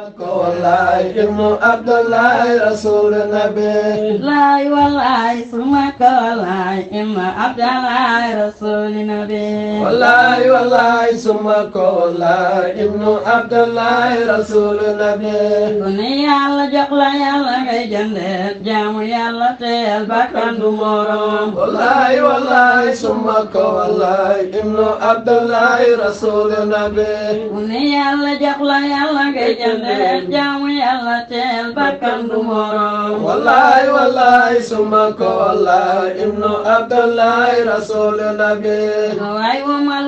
والله ابن عبد الله رسول النبي لا والله سمك والله ابن عبد الله رسول النبي والله والله سمك والله ابن عبد الله رسول النبي كوني يالا جقلا يالا ngay jande jaamu yàlla teel bakkan du morom والله والله سمك والله ابن عبد الله رسول النبي كوني يالا جقلا يالا ngay jande jaamu yàlla teel bakkan du morom والله والله سمك والله ابن عبد الله رسول النبي waay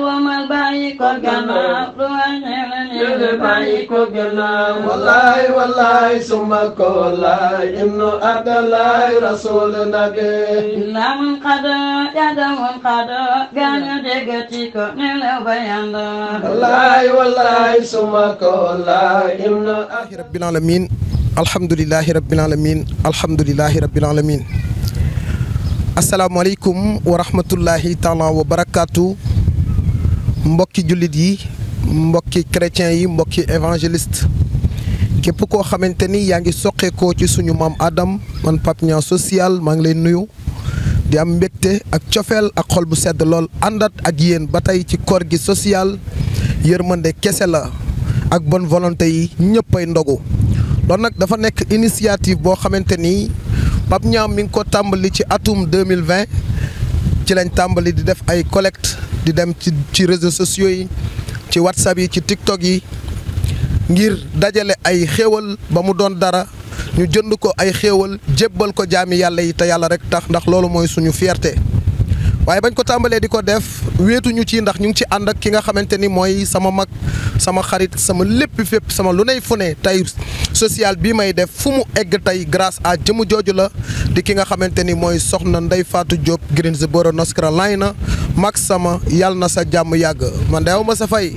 womal bàyyi ko gannaaw du wañe bàyyi ko gannaaw والله والله سمك والله ابن عبد الله رسول النبي illa mun xada yada mun xada gaañu déggati ko ne la bayanda والله والله سمك والله ابن رب العالمين الحمد لله رب العالمين الحمد لله رب العالمين السلام عليكم ورحمة الله تعالى وبركاته mbokki jullit yi mbokki chrétien yi mbokki évangéliste képp koo xamante ni yaa ngi soqeekoo ci suñu maam Adam man Pape Niang social maa ngi lay nuyu di am mbégte ak cofeel ak xol bu sedd lool àndat ak yéen ba tey ci koor gi social yërmande kese la ak bonne volonté yi ñëppay ndogu loolu nag dafa nekk initiative boo xamante ni Pape Niang mi ngi ko tàmbali ci atum 2020 ci lañ tàmbali di def ay collecte di dem ci réseaux sociaux yi ci WhatsApp yi ci TikTok yi ngir dajale ay xéewal ba mu doon dara ñu jënd ko ay xéewal jébbal ko jaami yàlla yi te yàlla rek tax ndax loolu mooy suñu fierté waaye bañ ko tàmbalee di ko def wéetuñu ci ndax ñu ngi ci ànd ak ki nga xamante ni mooy sama mag sama xarit sama lépp fépp sama lu nay fu ne tey social bii may def fu mu egg tey grâce à jëmu jooju la di ki nga xamante ni mooy soxna Ndeye Fatou Diop Greensboro North Carolina mag sama yàlla na sa jàmm yàgg man de aw ma sa fay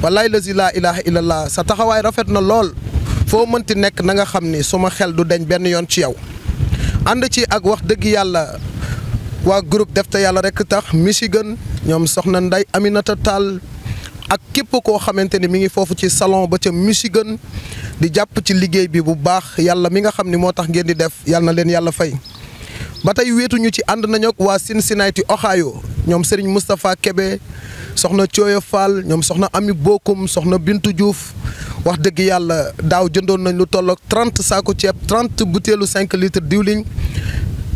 wallaay lazi laa ilaha illallah sa taxawaay rafet na lool foo mënti nekk na nga xam ni suma xel du deñ benn yoon ci yow ànd ci ak wax dëgg yàlla waa groupe def te yàlla rek tax Michigan ñoom soxna Ndeye Aminata Tall ak képp koo xamante ni mi ngi foofu ci salon ba ca Michigan di jàpp ci liggéey bi bu baax yàlla mi nga xam ni moo tax ngeen di def yàlla na leen yàlla fay ba tey wéetuñu ci ànd nañu ak waa Cincinnati Ohio ñoom Serigne Moustapha Kébé soxna Thioye Fall ñoom soxna Ami Bokum soxna Bintu Diouf wax dëgg yàlla daaw jëndoon nañ lu tolloog 30 saako ceeb 30 butéelu 5 litres diwliñ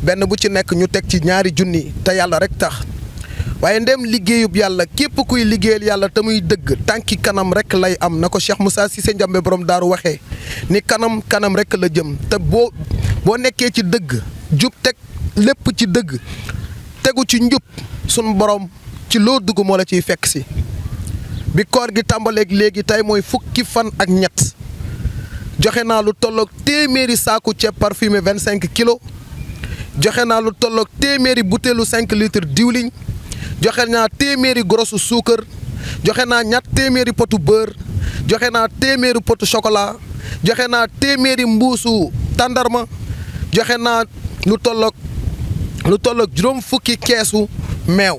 benn bu ci nekk ñu teg ci ñaari junni te yàlla rek tax waaye ndem liggéeyub yàlla képp kuy liggéeyal yàlla te muy dëgg tànki kanam rek lay am na ko Cheikh Moussa Cissé Ndiambe borom daaru waxee ni kanam rek la jëm te boo nekkee ci dëgg jub teg lépp ci dëgg tegu ci njub sunu borom ci loo dugg moo la ciy fekk si bi koor gi tàmbaleeg léegi tey mooy fukki fan ak ñett joxe naa lu tolloog téeméeri saaku ceeb parfumé 25 kilos joxe naa lu tolloog téeméeri butéelu 5 litres diwliñ joxe naa téeméeri gorosu suukar joxe naa ñatt téeméeri potu beurre joxe naa téeméeri potu chocolat joxe naa téeméeri mbuusu tàndarma joxe naa lu tolloog juróom fukki keesu meew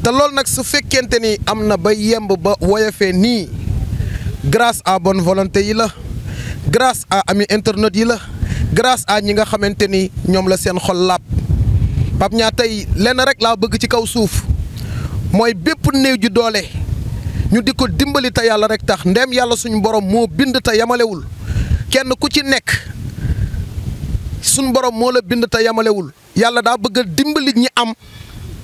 te loolu nag su fekkente ni am na ba yemb ba woyofee nii grâce à bonne volonté yi la grâce à ami internet yi la grâce à ñi nga xamante ni ñoom la seen xol laab Pape Niang tey lenn rek laa bëgg ci kaw suuf mooy bépp néew ju doole ñu di ko dimbali te yàlla rek tax ndem yàlla suñu borom moo bind te yamalewul kenn ku ci nekk suñu borom moo la bind te yamalewul yàlla daa bëgg a dimbali ñi am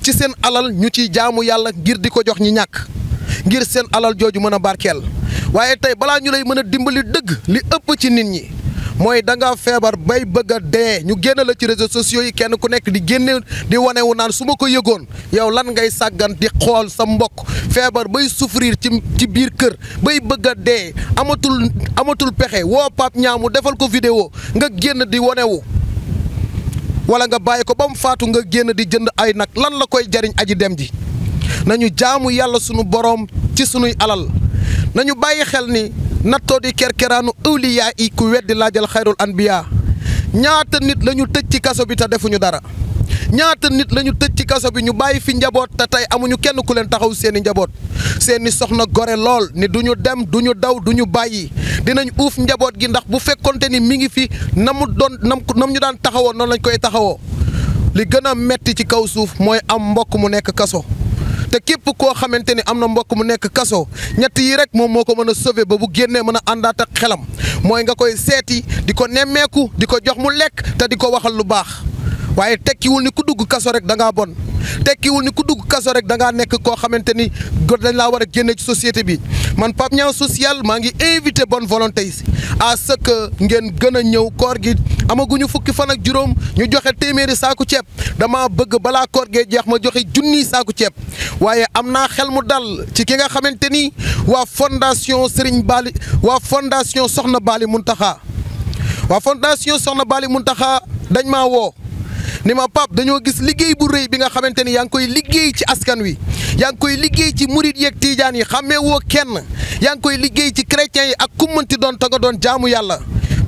ci seen alal ñu ciy jaamu yàlla ngir di ko jox ñi ñàkk ngir seen alal jooju mën a barkeel waaye tey balaa ñu lay mën a dimbali dëgg li ëpp ci nit ñi mooy da nga feebar bay bëgg a dee ñu génn la ci réseaux sociaux yi kenn ku nekk di génne di wanewu naan su ma ko yëgoon yow lan ngay sàggan di xool sa mbokk feebar bay souffrir ci biir kër bay bëgg a dee amatul pexe woo Pape Niang mu defal ko vidéo nga génn di wanewu wala nga bàyyi ko ba mu faatu nga génn di jënd ay nag lan la koy jariñ aji dem ji nañu jaamu yàlla sunu boroom ci sunuy alal nañu bàyyi xel ni nattoo di kerkeraanu awliyaa yi ku weddi laajal xayrul anbiya ñaata nit la ñu tëj ci kaso bi te defuñu dara ñaata nit la ñu tëj ci kaso bi ñu bàyyi fi njaboot te tey amuñu kenn ku leen taxaw seeni njaboot seeni soxna gore lool ni duñu dem duñu daw duñu bàyyi dinañ uuf njaboot gi ndax bu fekkonte ni mi ngi fi nam ñu daan taxawoo noonu lañ koy taxawoo li gën a metti ci kaw suuf mooy am mbokk mu nekk kaso te képp koo xamante ni am na mbokk mu nekk kaso ñett yi rek moom moo ko mën a sauver ba bu génnee mën a àndaat ak xelam mooy nga koy seeti di ko nemmeeku di ko jox mu lekk te di ko waxal lu baax waaye tekkiwul ni ku dugg kaso rek da ngaa bon tekkiwul ni ku dugg kaso rek da ngaa nekk koo xamante ni dañ laa war a génne ci société bi man Pape Niang social maa ngi invité bonne volonté yi à ce que ngeen gën a ñëw koor gi amaguñu fukki fan ak juróom ñu joxe téeméeri saaku ceeb dama bëgg balaa koor gee jeex ma joxe junniy saaku ceeb waaye am naa xel mu dal ci ki nga xamante ni waa fondation Serigne Bali waa fondation Soxna Bali Muntaxa waa fondation Soxna Bali Muntaxa dañ maa woo ni ma Pape dañoo gis liggéey bu rëy bi nga xamante ni yaa ngi koy liggéey ci askan wi yaa ngi koy liggéey ci murit yeeg tiijaan yi xàmmee woo kenn yaa ngi koy liggéey ci chrétiens yi ak ku mënti doon te nga doon jaamu yàlla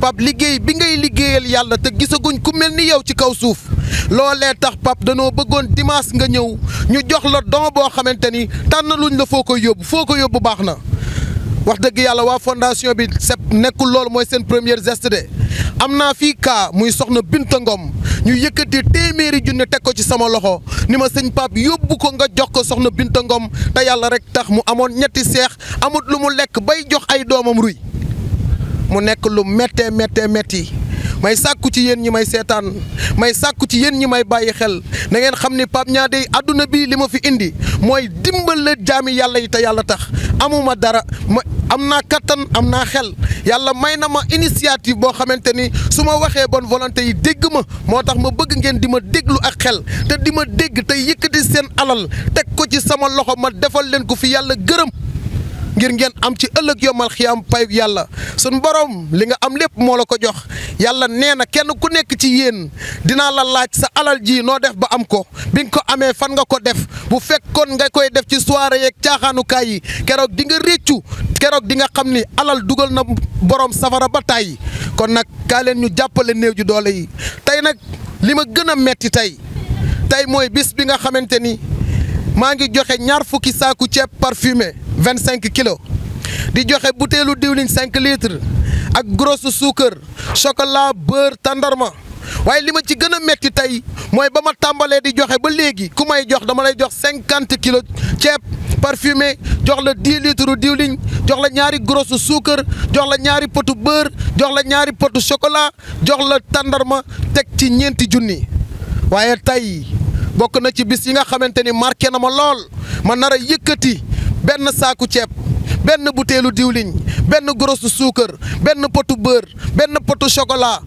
Pape liggéey bi ngay liggéeyal yàlla te gisaguñ ku mel ni yow ci kaw suuf loolee tax Pape danoo bëggoon dimanche nga ñëw ñu jox la don boo xamante ni tànn luñ la foo ko yóbbu baax na wax dëgg yàlla waa fondation bi nekkul loolu mooy seen première geste de am naa fii kaa muy soxna Binta Ngom ñu yëkkati téeméeri junne teg ko ci sama loxo ni ma sëñ Pape yóbbu ko nga jox ko soxna Binta Ngom te yàlla rek tax mu amoon ñetti seex amut lu mu lekk bay jox ay doomam ruy mu nekk lu méttee metti may sàkku ci yéen ñi may seetaan may sàkku ci yéen ñi may bàyyi xel na ngeen xam ni Pape Niang dey àdduna bi li ma fi indi mooy dimbal la jaami yàlla yi te yàlla tax amuma dara ma am naa kattan am naa xel yàlla may na ma initiative boo xamante ni su ma waxee bonne volonté yi dégg ma moo tax ma bëgg ngeen di ma déglu ak xel te di ma dégg te yëkkati seen alal teg ko ci sama loxo ma defal leen ko fi yàlla gërëm ngir ngeen am ci ëllëg yomal xiyaam pay yàlla sun borom li nga am lépp moo la ko jox yàlla nee na kenn ku nekk ci yéen dinaa la laaj sa alal ji noo def ba am ko bi nga ko amee fan nga ko def bu fekkoon nga koy def ci soirée yeeg caaxaanukaay yi keroog di nga réccu keroog di nga xam ni alal dugal na borom safara ba tàyyi kon nag kaa leen ñu jàppale néew ji doole yi tey nag li ma gën a metti tey mooy bis bi nga xamante ni maa ngi joxe ñaar fukki saaku ceeb parfumé 25 kilos di joxe butéelu diwlin 5 litres ak grosse suukar chocolat beurre tàndarma waaye li ma ci gën a metti tey mooy ba ma tàmbalee di joxe ba léegi ku may jox dama lay jox 50 kilos ceeb parfumé jox la 10 litres diwlin jox la ñaari grosse suukar jox la ñaari potu beurre jox la ñaari potu chocolat jox la tàndarma teg ci ñeenti junni waaye tey bokk na ci bis yi nga xamante ni marqué na ma lool ma nar a yëkkati benn saaku ceeb benn butéelu diwliñ benn grosse suukar benn potu beurre benn potu chocolat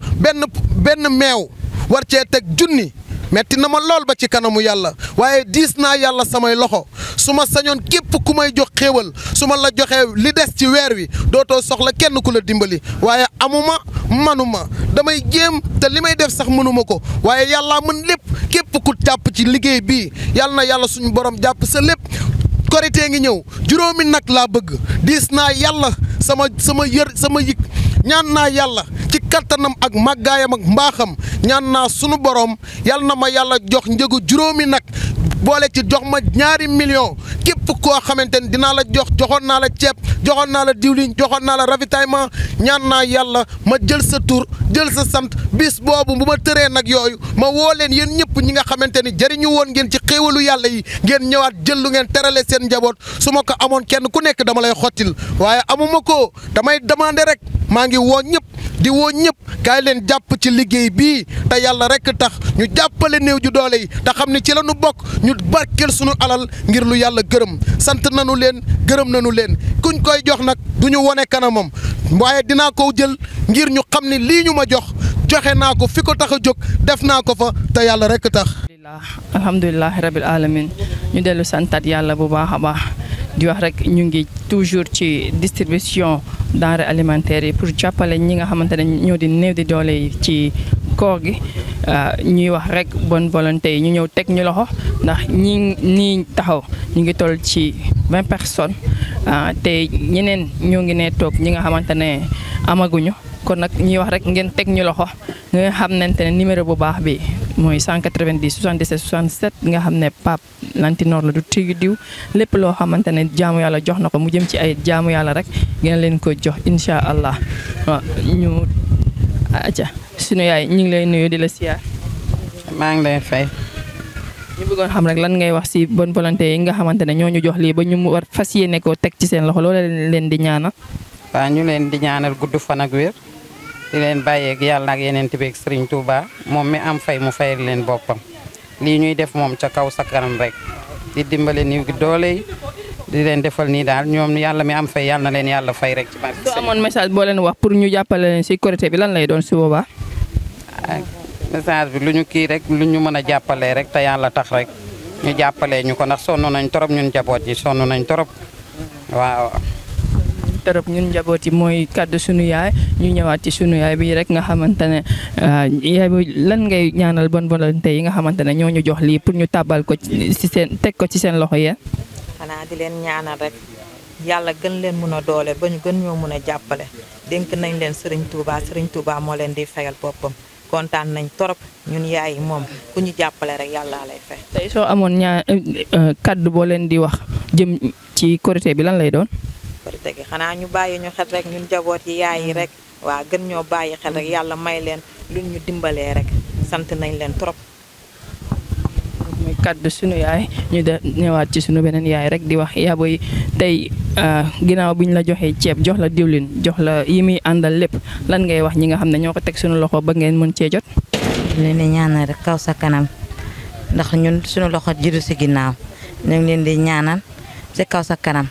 benn meew war cee teg junni metti na ma lool ba ci kanamu yàlla waaye diis naa yàlla samay loxo su ma sañoon képp ku may jox xéewal su ma la joxee li des ci weer wi dootoo soxla kenn ku la dimbali waaye amuma manuma damay jéem te li may def sax mënuma ko waaye yàlla mën lépp képp ku jàpp ci liggéey bii yàlla na yàlla suñu borom jàpp sa lépp korité ngi ñëw juróomi nag laa bëgg diis naa yàlla sama yëg ñaan naa yàlla ci kattanam ak màggaayam ak mbaaxam ñaan naa sunu borom yàlla na ma yàlla jox njëgu juróomi nag boole ci jox ma ñaari million képp koo xamante ni dinaa la joxoon naa la ceeb joxoon naa la diwlin joxoon naa la ravitaillement ñaan naa yàlla ma jël sa tur jël sa sant bis boobu bu ma tëree nag yooyu ma woo leen yéen ñëpp ñi nga xamante ni jëriñu woon ngeen ci xéewalu yàlla yi ngeen ñëwaat jël lu ngeen terale seen njaboot su ma ko amoon kenn ku nekk dama lay xottil waaye amuma ko damay demander rek maa ngi woo ñëpp di woo ñëpp kaay leen jàpp ci liggéey bii te yàlla rek tax ñu jàppale néew ju doole yi te xam ni ci la nu bokk ñu barkeel sunu alal ngir lu yàlla gërëm sant nanu leen gërëm nanu leen kuñ koy jox nag du ñu wone kanamam waaye dinaa ko jël ngir ñu xam ni lii ñu ma joxe naa ko fi ko tax a jóg def naa ko fa te yàlla rek tax. alhamdulilah rabil alamin ñu dellu santat yàlla bu baax a baax di wax rek ñu ngi toujours ci distribution denrées alimentaires yi pour jàppale ñi nga xamante ne ñoo di néew di doole yi ci koor gi ñuy wax rek bonne volonté yi ñu ñëw teg ñu loxo ndax ñii taxaw ñu ngi toll ci 20 personnes te ñeneen ñoo ngi ne toog ñi nga xamante ne amaguñu kon nag ñuy wax rek ngeen teg ñu loxo nga xamante ne numéro bu baax bi mooy 190 77 67 nga xam ne Pape Lantinoor la du tigi diw lépp loo xamante ne jaamu yàlla jox na ko mu jëm ci ay jaamu yàlla rek gën leen ko jox incha allah waaw ñu acca sunu yaay ñu ngi lay nuyu di la siyaar. maa ngi lay fay. ñu bëggoon xam rek lan ngay wax si bonne volonté yi nga xamante ne ñoo ñu jox lii ba ñu war fas yéene ko teg ci seen loxo loola leen di ñaanal. waaw ñu leen di ñaanal gudd fan ak wér di leen bàyyeeg yàlla ak yeneen tibeeg Serigne Touba moom mi am fay mu fayal leen boppam lii ñuy def moom ca kaw sa kanam rek di dimbale niw gi doole yi di leen defal nii daal ñoom yàlla mi am fay yàlla na leen yàlla fay rek. ci barke soo amoon message boo leen wax pour ñu jàppale leen si Korité bi lan lay doon su boobaa. message bi lu ñu kii rek lu ñu mën a jàppalee rek te yàlla tax rek ñu jàppalee ñu ko ndax sonn nañ torop ñun njaboot yi sonn nañ torop waaw. torop ñun njaboot yi mooy kàddu sunu yaay ñu ñëwaat ci sunu yaay bi rek nga xamante ne yaay bi lan ngay ñaanal bonne volonté yi nga xamante ne ñoo ñu jox lii pour ñu tàbbal ko ci seen teg ko ci seen loxo yéen. xanaa di leen ñaanal rek yàlla gën leen mun a doole ba ñu gën ñoo mun a jàppale dénk nañ leen Serigne Touba moo leen di fayal boppam. kontaan nañ torop ñun yaay moom ku ñu jàppale rek yàlla lay fay. tey soo amoon kaddu boo leen di wax jëm ci Korité bi lan lay doon. Korité gi xanaa ñu bàyyi ñu xel rek ñun jaboot yi yaay yi rek waa gën ñoo bàyyi xel rek yàlla may leen luñ ñu dimbalee rek sant nañ leen trop. muy kaddu sunu yaay ñu de ñëwaat ci sunu beneen yaay rek di wax yaa booy tey ginnaaw bi ñu la joxee ceeb jox la diwlin jox la yi muy àndal lépp lan ngay wax ñi nga xam ne ñoo ko teg sunu loxo ba ngeen mën cee jot. leen di ñaanal rek kaw sa kanam ndax ñun sunu loxo jiitu si ginnaaw ñu ngi leen di ñaanal si kaw sa kanam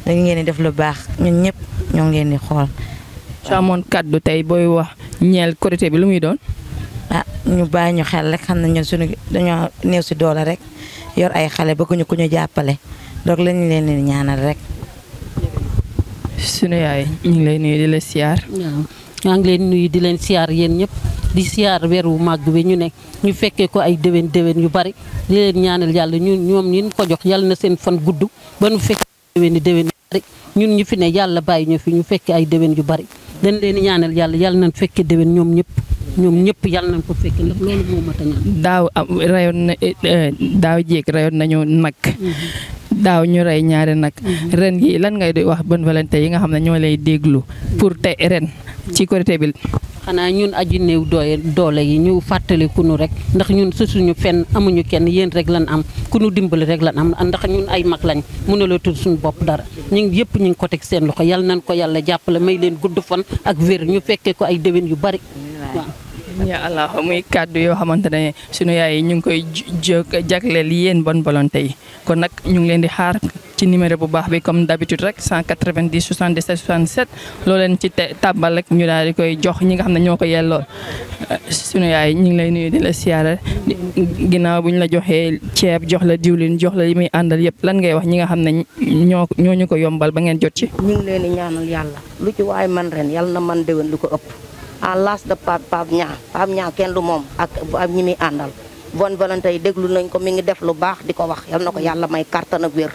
dañu ngeen di def lu baax ñun ñëpp ñoo ngi leen di xool. soo amoon kaddu tey booy wax ñeel Korité bi lu muy doon. ñu bàyyi ñu xel rek xam ne ñun suñu dañoo néew si doole rek yor ay xale bëgguñu ku ñu jàppale donc lañu leen di ñaanal rek. sunu yaay ñu ngi lay nuyu di la siyaar. waaw maa ngi leen nuyu di leen siyaar yéen ñëpp di siyaar weer wu màgg bi ñu nekk ñu fekkee ko ay déwén yu bari di leen ñaanal yàlla ñoom ñin ko jox yàlla na seen fan gudd ba nu fekkee déwén yu bari ñun ñu fi ne yàlla bàyyi ñu fi ñu fekkee ay déwén yu bari dañ leen ñaanal yàlla nañ fekkee déwén ñoom ñëpp yàlla nañ ko fekkee ndax loolu moo mat a ñaan. daaw jéeg rayoon nañu nag. daaw ñu rey ñaari nag. ren gi lan ngay wax bonne volonté yi nga xam ne ñoo lay déglu pour te ren ci Korité bi. xanaa ñun aji néew doole yi ñu fàttali ku nu rek ndax ñun suñu fenn amuñu kenn yéen rek lan am ku nu dimbali rek lan am ndax ñun ay mag lañ mënuloo tudd suñu bopp dara ñu ngi yëpp ñu ngi ko teg seen loxo yàlla nañ ko yàlla jàppale may leen gudd fan ak wér ñu fekkee ko ay déwén yu bari waaw. ya Allah muy kàddu yoo xamante ne sunu yaay yi ñu ngi koy jagleel yéen bonne volonté yi kon nag ñu ngi leen di xaar ci numéro bu baax bi comme d'habitude rek 190 77 67 loo leen ci tàbbal rek ñu daal di koy jox ñi nga xam ne ñoo ko yellool sunu yaay ñu ngi lay nuyu di la siyaare ginnaaw bu ñu la joxee ceeb jox la diwlin jox la li muy àndal yëpp lan ngay wax ñi nga xam ne ñoo ñu ko yombal ba ngeen jot ci. ñu ngi leen di ñaanal yàlla lu ci waay man ren yàlla na man déwén lu ko ëpp à l'âge de Pape Niang kenn du moom ak ñi muy àndal bonne volonté yi déglu nañ ko mi ngi def lu baax di ko wax yal na ko yàlla may kàttan ak wér.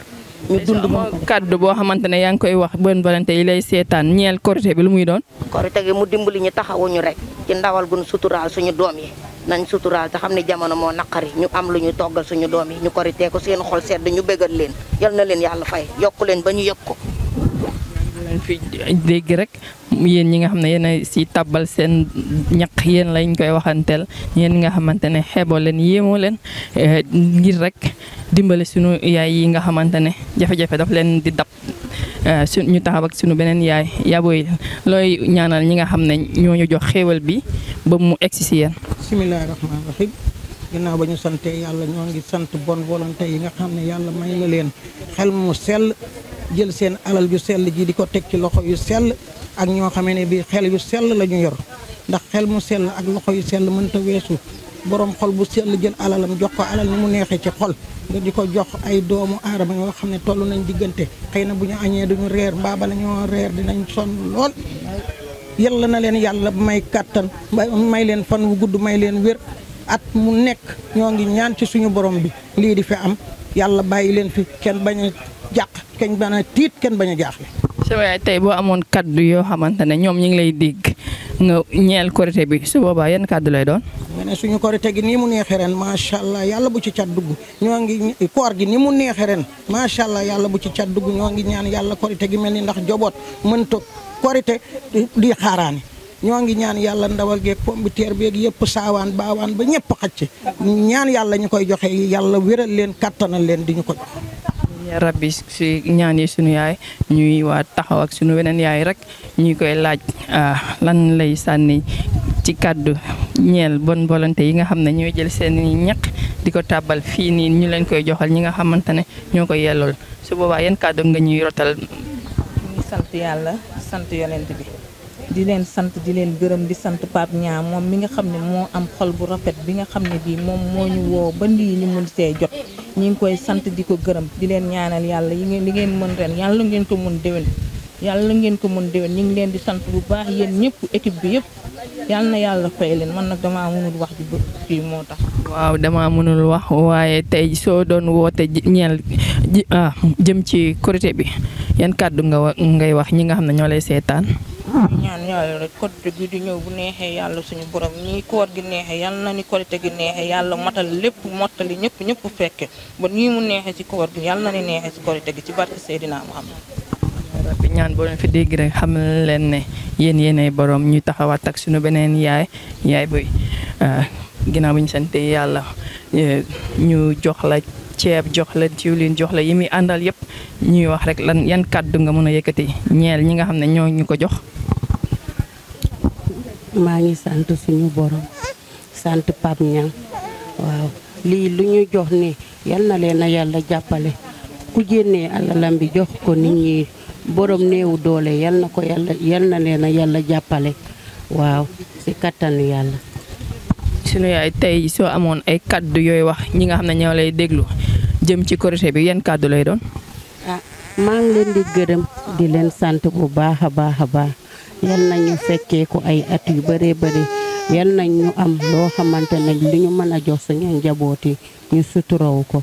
ñu dund moom kàddu boo xamante ne yaa ngi koy wax bonne volonté yi lay seetaan ñeel Korité bi lu muy doon. Korité gi mu dimbali ñu taxawuñu rek ci ndawal gu ñu suturaal suñu doom yi nañ suturaal te xam ne jamono moo naqari ñu am lu ñu toggal suñu doom yi ñu Korité ko seen xol sedd ñu bëggal leen yal na leen yàlla fay yokku leen ba ñu yëg ko. leen fi dégg rek yéen ñi nga xam ne yéen a si tabbal seen ñaq yéen lañ koy waxanteel yéen nga xamante ne xeeboo leen yéemoo leen ngir rek dimbale sunu yaay yi nga xamante ne jafe-jafe daf leen di dab ñu taxaw ak sunu beneen yaay yabooy looy ñaanal ñi nga xam ne ñoo ñu jox xéewal bi ba mu egsi si yéen. bismillaahi rahmaani rahiim ginnaaw ba ñu sante yàlla ñoo ngi sant bonne volonté yi nga xam ne yàlla may na leen xel mu sell jël seen alal yu sell ji di ko teg ci loxo yu sell ak ñoo xamee ne bii xel yu sell la ñu yor ndax xel mu sell ak loxo yu sell mënta weesu borom xol bu sell jël alalam jox ko alal ni mu neexee ci xol nga di ko jox ay doomu aadama yoo xam ne toll nañ diggante xëy na bu ñu añee duñu reer mbaa bala ñoo reer dinañ sonn lool yàlla na leen yàlla may kàttan may leen fan wu gudd may leen wér at mu nekk ñoo ngi ñaan ci suñu borom bi lii di fi am yàlla bàyyi leen fi kenn bañ a jàq kenn bañ a tiit kenn bañ a jaaxle. sama yaay tey boo amoon kaddu yoo xamante ne ñoom ñu ngi lay dégg nga ñeel Korité bi su boobaa yan kaddu lay doon. nga ne ne suñu korite gi nii mu neexee ren macha allah yàlla bu ci cat dugg ñoo ngi koor gi ni mu neexee ren macha allah yàlla bu ci cat dugg ñoo ngi ñaan yàlla korite gi mel ni ndax joboot mënta korite di xaaraani ñoo ngi ñaan yàlla ndawal geeg pombiteer beeg yëpp saawaan baawaan ba ñëpp xacc ñaan yàlla ñu koy joxe yàlla wéral leen kattanal leen di ñu ko jox. rabbi si ñaan yi sunu yaay ñuy waa taxaw ak sunu weneen yaay rek ñuy koy laaj lan lay sànni ci kàddu ñeel bonne volonté yi nga xam ne ñooy jël seen ñaq di ko tàbbal fii nii ñu leen koy joxal ñi nga xamante ne ñoo koy yellool su boobaa yan kàddu nga ñuy rotal. ñu sant yàlla sant yonent bi di leen sant di leen gërëm di sant Pape Niang moom mi nga xam ne moo am xol bu rafet bi nga xam ne bii moom moo ñu woo ba lii ñu mun see jot ñi ngi koy sant di ko gërëm di leen ñaanal yàlla li ngeen mën ren yàlla ngeen ko mën déwén ñu ngi leen di sant bu baax yéen ñëpp équipe bi yëpp yàlla na yàlla fay leen man nag damaa mënul wax ji fii moo tax. waaw damaa mënul wax waaye tey soo doon woote ñeel jëm ci korité bi yan kàddu ngay wax ñi nga xam ne ñoo lay seetaan. ñaan yàlla rek korite gi di ñëw bu neexee yàlla suñu borom nii koor gi neexee yàlla na ni korite gi neexee yàlla matal lépp mottali ñëpp fekke ba nii mu neexee ci koor gi yàlla na ni neexee ci korite gi ci barke Seydina Muhammad. rabbi ñaan boo leen fi dégg rek xam leen ne yéenay borom ñu taxawaat ak suñu beneen yaay boy ginnaaw bi ñu sante yàlla ñu jox la ceeb jox la diwlin jox la yi muy àndal yëpp ñuy wax rek lan yan kàddu nga mën a yëkkati ñeel ñi nga xam ne ñoo ñu ko jox. maa ngi sant suñu borom sant Pape Niang waaw lii lu ñu jox ni yal na leen a yàlla jàppale ku génnee alalam bi jox ko nit ñi borom néewu doole yal na leen a yàlla jàppale waaw si kattanu yàlla. sunu yaay tey soo amoon ay kàddu yooyu wax ñi nga xam ne ñoo lay déglu jëm ci korité bi yan kàddu lay doon. maa ngi leen di gërëm di leen sant bu baax a baax yal nañu fekkee ko ay at yu bëree bëri yal nañ ñu am loo xamante ne li ñu mën a jox suñu njaboot yi ñu suturaw ko.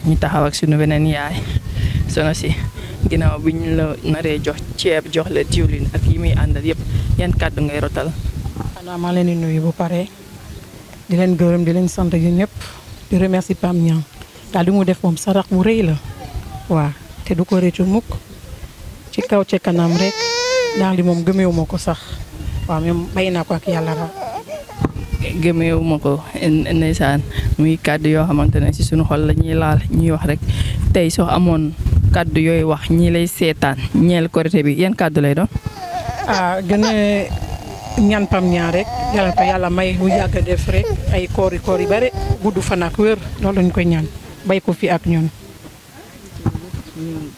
ñu taxaw ak suñu beneen yaay sono si ginnaaw bi ñu la naree jox ceeb jox la diwlin ak yi muy àndal yëpp yan kàddu ngay rotal. xanaa maa leen di nuyu bu pare di leen gërëm di leen sant yi ñëpp di remercier Pape Niang daal di mu def moom sarax bu rëy la waaw te du ko réccu mukk ci kaw ci kanam rek daal di moom gëmeewu ma ko sax waaw même bay naa ko ak yàlla ra gëmeewu ma ko ndeysaan muy kàddu yoo xamante ne ci suñu xol la ñuy laal ñuy wax rek tey soo amoon kàddu yooyu wax ñi lay seetaan ñeel korité bi yan kàddu lay doon. gën a ñaan Pape Niang rek yàlla ko yàlla may bu yàgg def rek ay koor yi bare gudd fan ak wér loolu lañ koy ñaan bay ko fi ak ñun.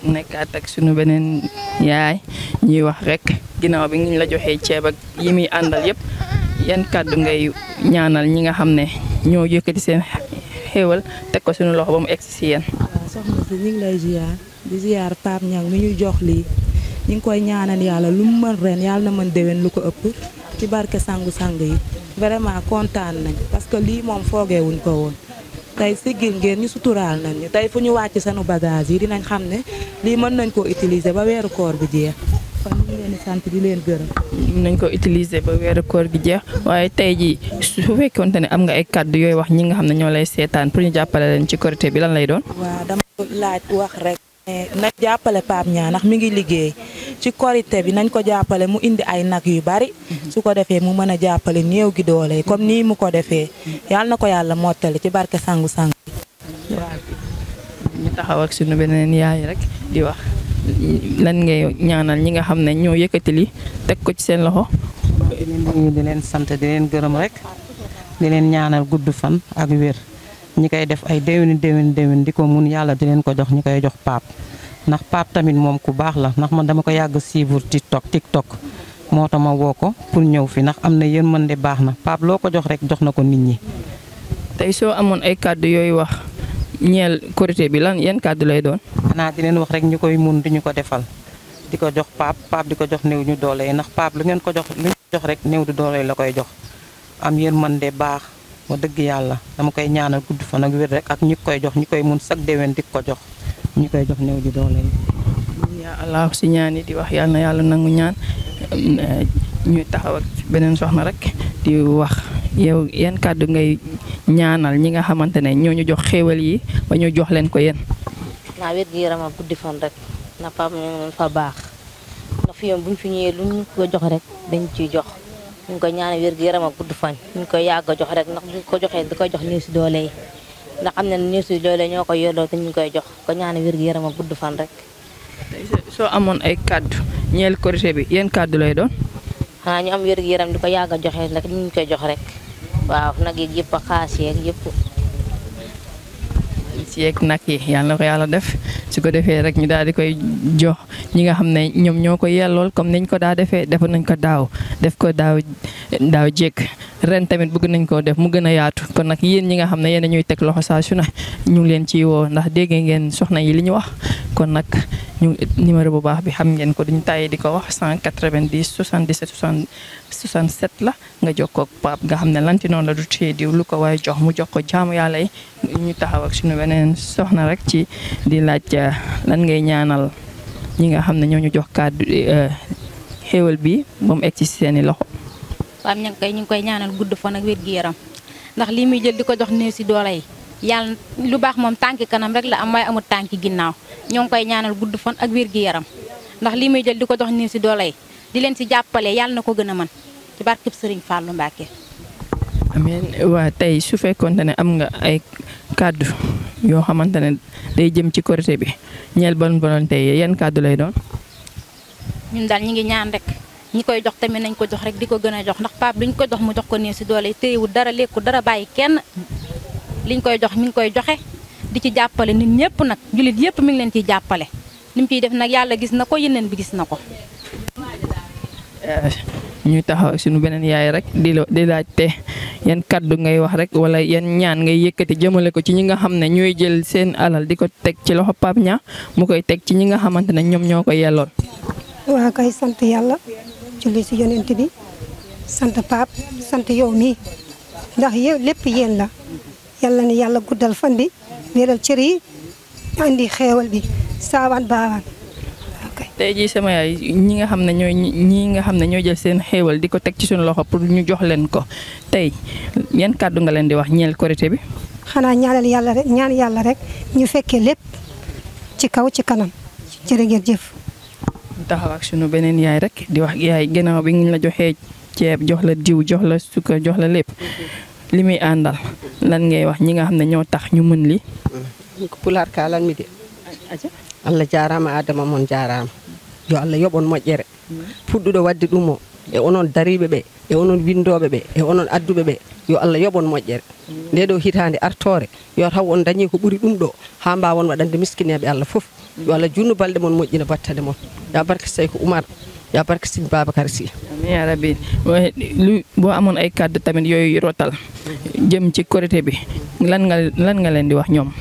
nekkaat ak sunu beneen yaay ñuy wax rek ginnaaw bi ñu la joxee ceeb ak yi muy àndal yëpp yan kàddu ngay ñaanal ñi nga xam ne ñoo yëkkati seen xéewal teg ko sunu loxo ba mu egg si yéen. waaw soxna si ñu ngi lay ziar di ziar Pape Niang mi ñu jox lii ñu ngi koy ñaanal yàlla lu mu mën ren yàlla na mën déwén lu ko ëpp ci barke sangu-sang yi vraiment kontaan nañ parce que lii moom foogeewuñ ko woon. tey siggil ngeen ñu suturaal nañ ñu tey fu ñu wàcc sanu bagage yi dinañ xam ne lii mën nañ koo utiliser ba weeru koor bi jeex kon ñu ngi leen di sant di leen gërëm. mën nañ ko utiliser ba weeru koor gi jeex waaye tey jii su fekkoonte ne am nga ay kàddu yooyu wax ñi nga xam ne ñoo lay seetaan pour ñu jàppale leen ci korité bi lan lay doon. waaw dama laaj wax rek nañ jàppale Pape Niang ndax mi ngi liggéey ci korité bi nañ ko jàppale mu indi ay nag yu bari su ko defee mu mën a jàppale néew gi doole comme nii mu ko defee yàlla na ko yàlla mottali ci barke sangu-sang. ñu taxaw ak sunu beneen yaay rek di wax lan ngay ñaanal ñi nga xam ne ñoo yëkkati li teg ko ci seen loxo. di leen sant di leen gërëm rek di leen ñaanal gudd fan ak wér ñi koy def ay déwén di ko mun yàlla di leen ko jox ñi koy jox Pape ndax Pape tamit moom ku baax la ndax man dama ko yàgg suivre TikTok moo tax ma woo ko pour ñëw fi ndax am na yërmande baax na Pape loo ko jox rek jox na ko nit ñi. tey soo amoon ay kàddu yooyu wax ñeel korité bi lan yan kàddu lay doon. xanaa di leen wax rek ñu koy mun di ñu ko defal di ko jox Pape di ko jox néew ñu doole yi ndax Pape lu ngeen ko jox rek néew du doole la koy jox am yërmande baax wa dëgg yàlla dama koy ñaanal gudd fan ak wér rek ak ñi koy jox ñi koy mun chaque déwén di ko jox ñi koy jox néew ju doole yi. yaa Allah si ñaan yi di wax yàlla na yàlla nangu ñaan ñuy taxaw ak beneen soxna rek di wax yow yan kàddu ngay ñaanal ñi nga xamante ne ñoo ñu jox xéewal yi ba ñu jox leen ko yéen. naa wér gi yaram ak guddi fan rek na Pape Niang fa baax ndax fi yoon buñ fi ñëwee luñ ko jox rek dañ ciy jox ñu ko ñaanal wér gi yaram ak guddi fan ñu koy yàgg a jox rek ndax buñ ko joxee di koy jox néew si doole yi ndax am na néew si doole ñoo ko yelloo te ñu koy jox ko ñaanal wér gi yaram ak guddi fan rek. soo amoon ay kàddu ñeel Korité bi yan kàddu lay doon. xanaa ñu am wér gi yaram di ko yàgg a joxe ndax ñu koy jox rek waaw nag yi yëpp a xaas yeeg yëpp. si yeeg nag yi yàlla na ko yàlla def su ko defee rek ñu daal di koy jox ñi nga xam ne ñoom ñoo ko yellool comme niñ ko daa defee def nañ ko daaw def ko daaw jékk ren tamit bëgg nañ koo def mu gën a yaatu kon nag yéen ñi nga xam ne yéen a ñuy teg loxo saa su ne ñu ngi leen ciy woo ndax dégg ngeen soxna yi li ñu wax kon nag ñu numéro bu baax bi xam ngeen ko duñ tàyyi di ko wax 190 77 67 la nga jokkoo ak Pape nga xam ne lanti noonu la du téye diw lu ko waaye jox mu jox ko jaamu yàlla yi ñu taxaw ak suñu beneen soxna rek ci di laaj lan ngay ñaanal ñi nga xam ne ñoo ñu jox kàddu xéewal bi ba mu egg ci seeni loxo. Pape Niang kay ñu ngi koy ñaanal gudd fan ak wér gi yaram ndax lii muy jël di ko jox néew si doole yi yàlla lu baax moom tànki kanam rek la am waaye amul tànki ginnaaw ñoo ngi koy ñaanal gudd fan ak wér gi yaram ndax lii muy jël di ko jox néew si doole yi di leen si jàppale yàlla na ko gën a mën ci barkeb Serigne Fallou Mbacké. amiin waa tey su fekkoonte ne am nga ay kàddu yoo xamante ne day jëm ci Korité bi ñeel bonne volonté yi yan kàddu lay doon. ñun daal ñi ngi ñaan rek ñi koy jox tamit nañ ko jox rek di ko gën a jox ndax Pape luñ ko jox mu jox ko néew si doole yi téyewul dara lekku dara bàyyi kenn liñ koy jox mi ngi koy joxe di ci jàppale nit ñëpp nag jullit yëpp mi ngi leen ciy jàppale li mu ciy def nag yàlla gis na ko yeneen bi gis na ko. ñuy taxaw suñu beneen yaay rek di laajte yan kàddu ngay wax rek wala yan ñaan ngay yëkkati jëmale ko ci ñi nga xam ne ñooy jël seen alal di ko teg ci loxo Pape Niang mu koy teg ci ñi nga xamante ne ñoom ñoo ko yelloon. waa kay sant yàlla julli si yonent bi sant Pape sant yow mii ndax yow lépp yéen la yàlla ni yàlla guddal fan bi wéral cër yi andi xeewal bi saawaan baawaan. tey jii sama yaay ñi nga xam ne ñooy jël seen xéewal di ko teg ci suñu loxo pour ñu jox leen ko tey yan kàddu nga leen di wax ñeel Korité bi. xanaa ñaan yàlla rek ñu fekkee lépp ci kaw ci kanam jërë ngeen jëf. taxaw ak suñu beneen yaay rek di wax yaay gannaaw bi ñu la joxee ceeb jox la diw jox la sukkar jox la lépp li muy àndal lan ngay wax ñi nga xam ne ñoo tax ñu mën li ko pular kalan mi de Allah jarama adama mon jarama yo Allah yobon moƴƴere fuɗɗuɗo wadde ɗum o e onon dariɓe ɓe e onon windoɓe ɓe e onon adduɓe ɓe yo Allah yobon moƴƴere nde ɗo hitande artore yo taw on dañi ko ɓuuri ɗum ɗo ha mbawon waɗande miskineɓe Allah foof yo Allah junnu balɗe mon moƴƴina battane mon ya barke Seykou Oumar ya barke Serigne Babacar Sy amiin yaa rabbi lu boo amoon ay kàddu tamit yooyu rotal jëm ci Korité bi lan nga leen di wax ñoom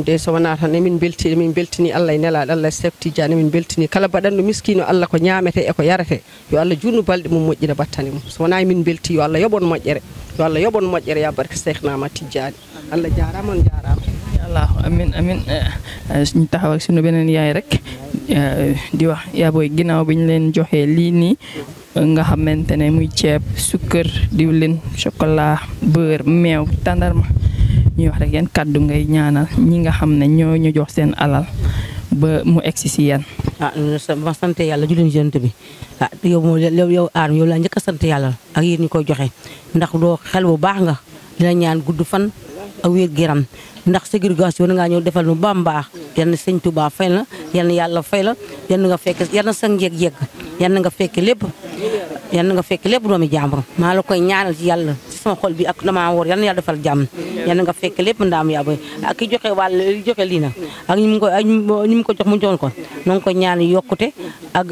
de so wona tan emin beltini Allah e nelaɗo Allah e Seck Tidiane emin beltini kala baɗanɗo miskino Allah ko ñamete e ko yarate yo Allah junnu balɗe mum moƴƴina battane mum so wona emin belti yo Allah yoɓon moƴƴere ya barke Seck Nama Tidiane Allah jarama on jarama Allah amin ñu taxaw ak suñu beneen yaay rek di wax yaa booy ginnaaw bi ñu leen joxee lii nii nga xamante ne muy ceeb sukkër diwlin chocolat beurre meew tàndarma ñuy wax rek yan kàddu ngay ñaanal ñi nga xam ne ñoo ñu jox seen alal ba mu egsi si yan. ma sant yàlla julli jant bi yow aar yow laa njëkk a sant yàlla ak yéen ñi koy joxe ndax doo xel bu baax nga di la ñaan gudd fan ak wér gu yaram ndax ségrégation da ngaa ñëw defal nu ba mu baax yal na sëñ Touba fay la yal na yàlla fay la yal na nga fekk yal na sa njeeg yegg yal na nga fekk lépp doomi jàmbur maa la koy ñaanal ci yàlla ci sama xol bi ak damaa woor yal na yàlla defal jàmm yal na nga fekk lépp ndaam yaa boy ak ki joxe joxe lii nag ak ñi mu ko jox mu jox ko na nga ko ñaan yokkute ak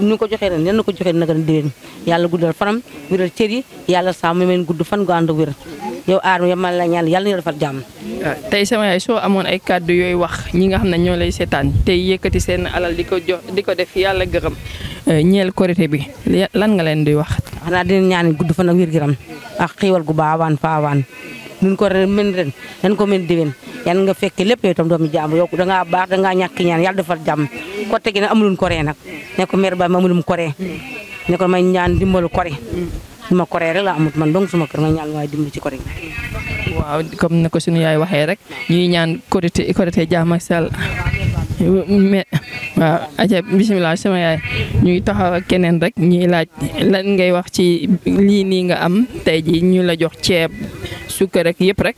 ni ko joxee ren yal na ko joxee nag déwén yàlla guddal fanam wéral cër yi yàlla saa mu meen gudd fan gu ànd wér yow aar ma la ñaan yàlla na defal jàmm. tey sama yaay soo amoon ay kàddu yooyu wax ñi nga xam ne ñoo lay seetaan tey yëkkati seen alal di ko def yàlla gërëm ñeel Korité bi lan nga leen di wax. xanaa dinañ ñaan gudd fan ak wér gu yaram ak xiiwal gu baawaan faawaan nun ko ren yan ko mën déwén yan nga fekke lépp yow itam doomi jàmm yow dangaa baax dangaa ñàkk ñaan yàlla defal jàmm ko tegi na amulun ko ree nag ne ko mère ba ma amulum ko ree ne ko may ñaan dimbalu kori ma koree rek la amut man donc suma kër may ñaan waaye dimbali ci kori waaw comme ne ko suñu yaay waxee rek ñuy ñaan korité jaam ak sal mais waaw aja bisimilah sama yaay ñuy taxaw ak keneen rek ñuy laaj lan ngay wax ci lii nii nga am tey ji ñu la jox ceeb sukkar rek yëpp rek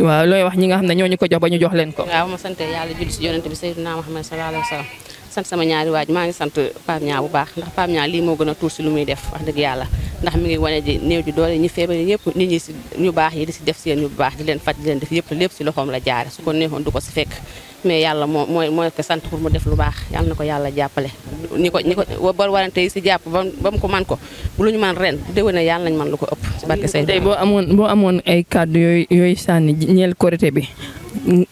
waaw looy wax ñi nga xam ne ñoo ñu ko jox ba ñu jox leen ko. waaw ma sant yàlla julli si yonent bi Seydina Muhammad sallallahu alayhi wa sallam sant sama ñaari waaj maa ngi sant Pape Niang bu baax ndax Pape Niang lii moo gën a tuur si lu muy def wax dëgg yàlla ndax mi ngi wane ji néew ji doole ñi feebar ñëpp nit ñi si ñu baax yi di si def seen ñu baax di leen faj di leen def yëpp lépp si loxoom la jaare su ko neexoon du ko si fekk mais yàlla mooy ko sant pour mu def lu baax yàlla na ko yàlla jàppale ñi ko bor warante yi si jàpp ba mu ko man ko bu lu ñu man ren déwéne yàlla nañ man lu ko ëpp si barke say tey boo amoon ay kàddu yooyu sànni ñeel korité bi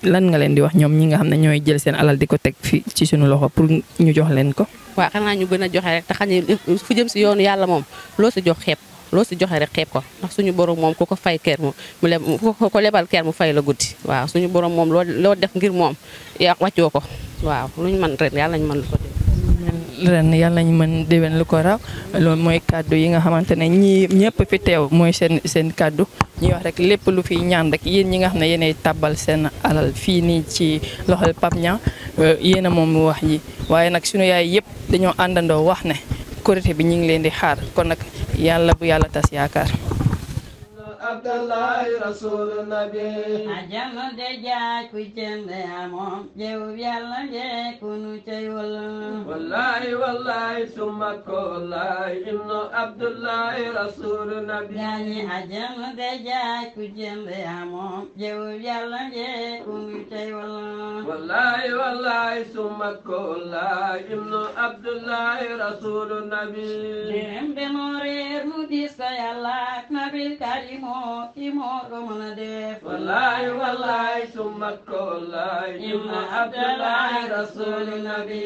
lan nga leen di wax ñoom ñi nga xam ne ñooy jël seen alal di ko teg fii ci suñu loxo pour ñu jox leen ko. waaw xanaa ñu gën a joxe rek te xam ne fu jëm si yoonu yàlla moom loo si jox xeeb loo si joxe rek xeeb ko ndax suñu borom moom ku ko fay ker mu ko lebal ker mu fay la guddi waaw suñu borom moom loo def ngir moom yaa wàccoo ko waaw lu ñu mën ren yàlla ñu mën lu ko ren yàlla nañu mën déwén lu ko raw loolu mooy kàddu yi nga xamante ne ñii ñëpp fi teew mooy seen kàddu ñuy wax rek lépp lu fi ñaan rek yéen ñi nga xam ne yéenay tàbbal seen alal fii nii ci loxol Pape Niang yéen a moom wax ji waaye nag suñu yaay yëpp dañoo àndandoo wax ne korité bi ñu ngi leen di xaar kon nag yàlla bu yàlla tas yaakaar. Abdullahi Rasul Nabi ajama de jaay ku jënd amoon jeew yàlla jee ku nu cay wala wallahi summa ko wallahi ibnu Abdullahi Rasul Nabi gaañi ajama de jaay ku jënd amoon jeew yàlla jee ku nu cay wala wallahi summa ko wallahi ibnu Abdullahi Rasul Nabi dem de moo réer mu diis ko yàlla ak nabil karimo imo ko mën a def wallahi summa ko wallahi ibnu Abdullahi Rasul Nabi